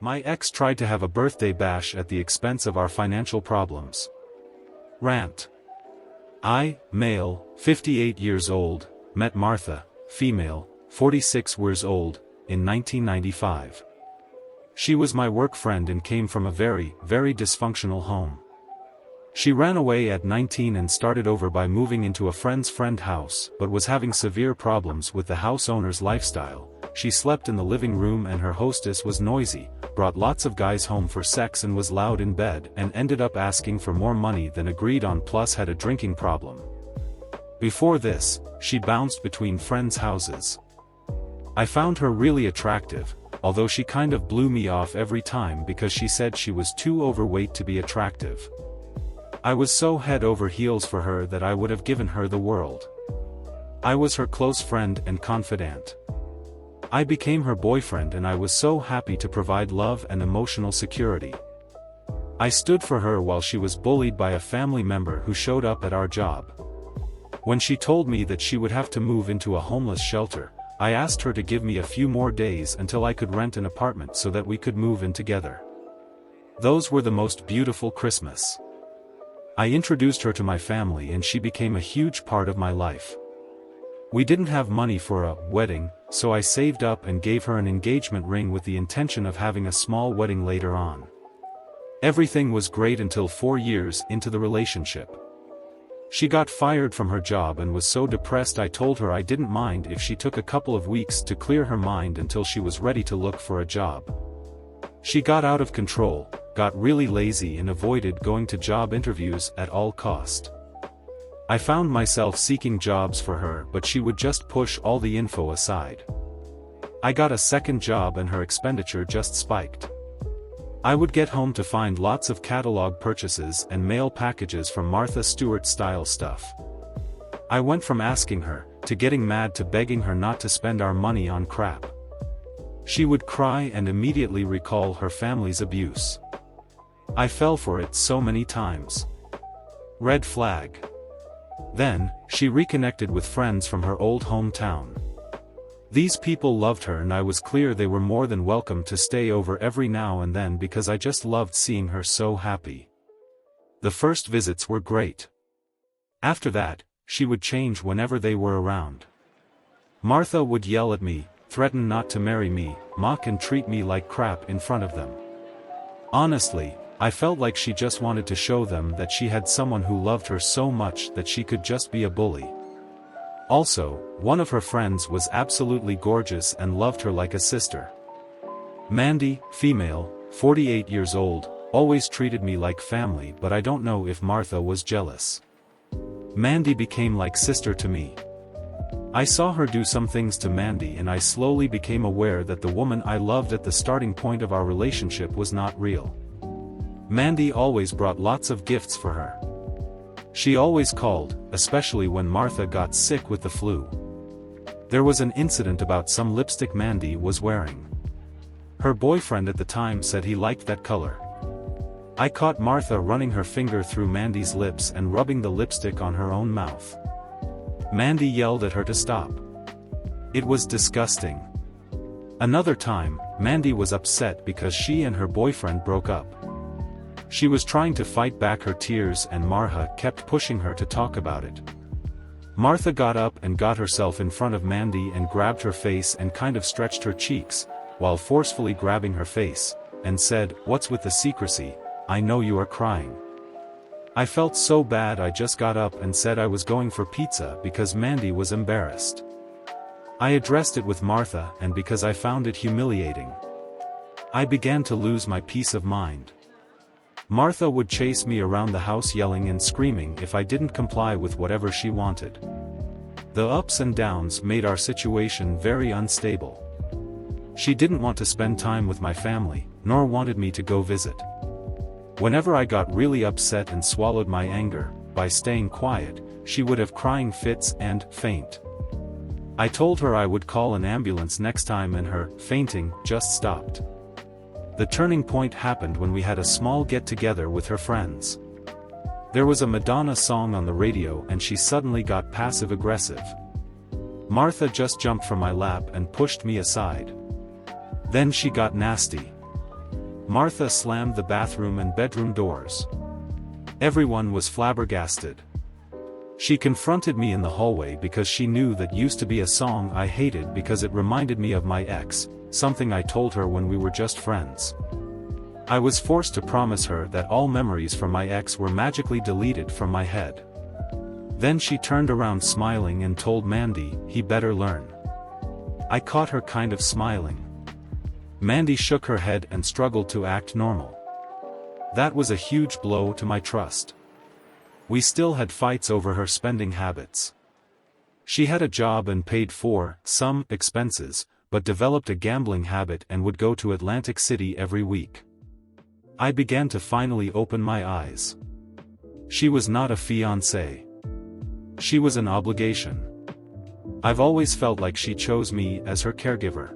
My ex tried to have a birthday bash at the expense of our financial problems. Rant. I, male, 58 years old, met Martha, female, 46 years old, in 1995. She was my work friend and came from a very, very dysfunctional home. She ran away at 19 and started over by moving into a friend's house but was having severe problems with the house owner's lifestyle. She slept in the living room and her hostess was noisy, brought lots of guys home for sex and was loud in bed and ended up asking for more money than agreed on, plus had a drinking problem. Before this, she bounced between friends' houses. I found her really attractive, although she kind of blew me off every time because she said she was too overweight to be attractive. I was so head over heels for her that I would have given her the world. I was her close friend and confidant. I became her boyfriend and I was so happy to provide love and emotional security. I stood for her while she was bullied by a family member who showed up at our job. When she told me that she would have to move into a homeless shelter, I asked her to give me a few more days until I could rent an apartment so that we could move in together. Those were the most beautiful Christmas. I introduced her to my family and she became a huge part of my life. We didn't have money for a wedding, so I saved up and gave her an engagement ring with the intention of having a small wedding later on. Everything was great until 4 years into the relationship. She got fired from her job and was so depressed I told her I didn't mind if she took a couple of weeks to clear her mind until she was ready to look for a job. She got out of control, got really lazy and avoided going to job interviews at all cost. I found myself seeking jobs for her but she would just push all the info aside. I got a second job and her expenditure just spiked. I would get home to find lots of catalog purchases and mail packages from Martha Stewart style stuff. I went from asking her, to getting mad to begging her not to spend our money on crap. She would cry and immediately recall her family's abuse. I fell for it so many times. Red flag. Then, she reconnected with friends from her old hometown. These people loved her and I was clear they were more than welcome to stay over every now and then because I just loved seeing her so happy. The first visits were great. After that, she would change whenever they were around. Martha would yell at me, threaten not to marry me, mock and treat me like crap in front of them. Honestly, I felt like she just wanted to show them that she had someone who loved her so much that she could just be a bully. Also, one of her friends was absolutely gorgeous and loved her like a sister. Mandy, female, 48 years old, always treated me like family but I don't know if Martha was jealous. Mandy became like sister to me. I saw her do some things to Mandy and I slowly became aware that the woman I loved at the starting point of our relationship was not real. Mandy always brought lots of gifts for her. She always called, especially when Martha got sick with the flu. There was an incident about some lipstick Mandy was wearing. Her boyfriend at the time said he liked that color. I caught Martha running her finger through Mandy's lips and rubbing the lipstick on her own mouth. Mandy yelled at her to stop. It was disgusting. Another time, Mandy was upset because she and her boyfriend broke up. She was trying to fight back her tears and Martha kept pushing her to talk about it. Martha got up and got herself in front of Mandy and grabbed her face and kind of stretched her cheeks, while forcefully grabbing her face, and said, "What's with the secrecy? I know you are crying." I felt so bad I just got up and said I was going for pizza because Mandy was embarrassed. I addressed it with Martha and because I found it humiliating. I began to lose my peace of mind. Martha would chase me around the house yelling and screaming if I didn't comply with whatever she wanted. The ups and downs made our situation very unstable. She didn't want to spend time with my family, nor wanted me to go visit. Whenever I got really upset and swallowed my anger, by staying quiet, she would have crying fits and faint. I told her I would call an ambulance next time and her fainting just stopped. The turning point happened when we had a small get-together with her friends. There was a Madonna song on the radio and she suddenly got passive-aggressive. Martha just jumped from my lap and pushed me aside. Then she got nasty. Martha slammed the bathroom and bedroom doors. Everyone was flabbergasted. She confronted me in the hallway because she knew that used to be a song I hated because it reminded me of my ex, something I told her when we were just friends. I was forced to promise her that all memories from my ex were magically deleted from my head. Then she turned around smiling and told Mandy, "He better learn." I caught her kind of smiling. Mandy shook her head and struggled to act normal. That was a huge blow to my trust. We still had fights over her spending habits. She had a job and paid for some expenses, but developed a gambling habit and would go to Atlantic City every week. I began to finally open my eyes. She was not a fiancé. She was an obligation. I've always felt like she chose me as her caregiver.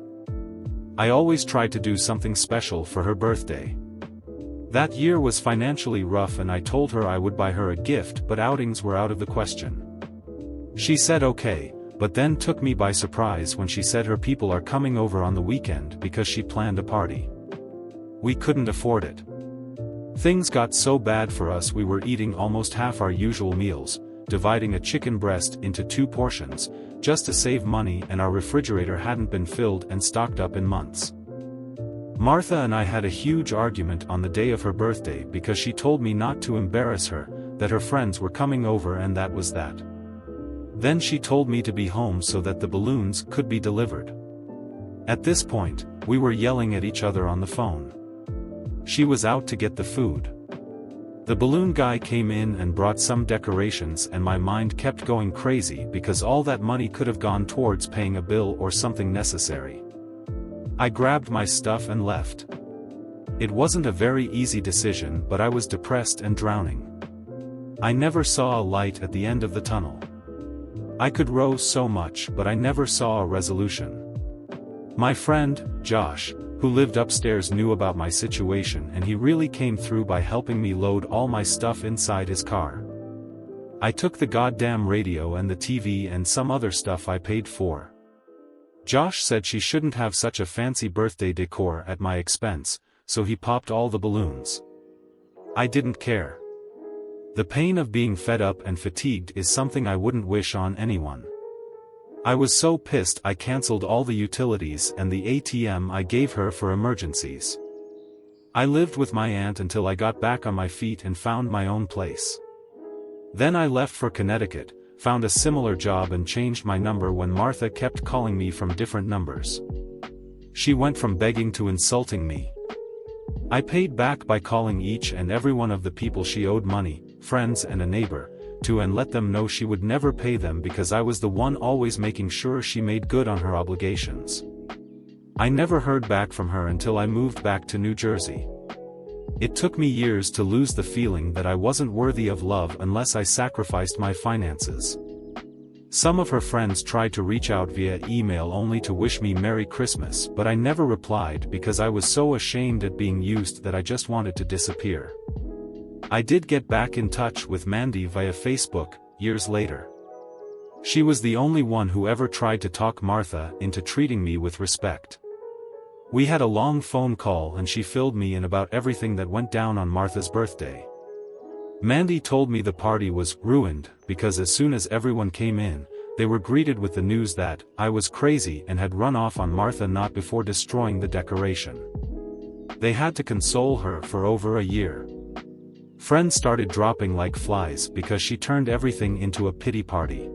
I always tried to do something special for her birthday. That year was financially rough and I told her I would buy her a gift, but outings were out of the question. She said okay, but then took me by surprise when she said her people are coming over on the weekend because she planned a party. We couldn't afford it. Things got so bad for us we were eating almost half our usual meals, dividing a chicken breast into 2 portions, just to save money, and our refrigerator hadn't been filled and stocked up in months. Martha and I had a huge argument on the day of her birthday because she told me not to embarrass her, that her friends were coming over and that was that. Then she told me to be home so that the balloons could be delivered. At this point, we were yelling at each other on the phone. She was out to get the food. The balloon guy came in and brought some decorations and my mind kept going crazy because all that money could have gone towards paying a bill or something necessary. I grabbed my stuff and left. It wasn't a very easy decision, but I was depressed and drowning. I never saw a light at the end of the tunnel. I could row so much, but I never saw a resolution. My friend, Josh, who lived upstairs, knew about my situation and he really came through by helping me load all my stuff inside his car. I took the goddamn radio and the TV and some other stuff I paid for. Josh said she shouldn't have such a fancy birthday decor at my expense, so he popped all the balloons. I didn't care. The pain of being fed up and fatigued is something I wouldn't wish on anyone. I was so pissed I cancelled all the utilities and the ATM I gave her for emergencies. I lived with my aunt until I got back on my feet and found my own place. Then I left for Connecticut, found a similar job and changed my number when Martha kept calling me from different numbers. She went from begging to insulting me. I paid back by calling each and every one of the people she owed money, friends and a neighbor, to and let them know she would never pay them because I was the one always making sure she made good on her obligations. I never heard back from her until I moved back to New Jersey. It took me years to lose the feeling that I wasn't worthy of love unless I sacrificed my finances. Some of her friends tried to reach out via email only to wish me Merry Christmas, but I never replied because I was so ashamed at being used that I just wanted to disappear. I did get back in touch with Mandy via Facebook, years later. She was the only one who ever tried to talk Martha into treating me with respect. We had a long phone call and she filled me in about everything that went down on Martha's birthday. Mandy told me the party was ruined because as soon as everyone came in, they were greeted with the news that I was crazy and had run off on Martha not before destroying the decoration. They had to console her for over a year. Friends started dropping like flies because she turned everything into a pity party.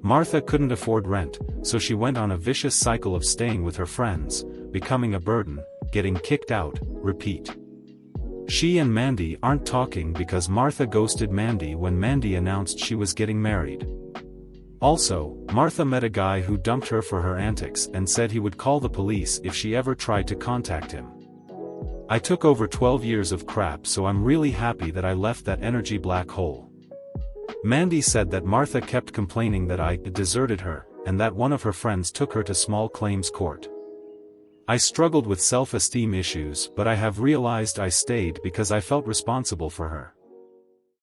Martha couldn't afford rent, so she went on a vicious cycle of staying with her friends, becoming a burden, getting kicked out, repeat. She and Mandy aren't talking because Martha ghosted Mandy when Mandy announced she was getting married. Also, Martha met a guy who dumped her for her antics and said he would call the police if she ever tried to contact him. I took over 12 years of crap, so I'm really happy that I left that energy black hole. Mandy said that Martha kept complaining that I deserted her, and that one of her friends took her to small claims court. I struggled with self-esteem issues, but I have realized I stayed because I felt responsible for her.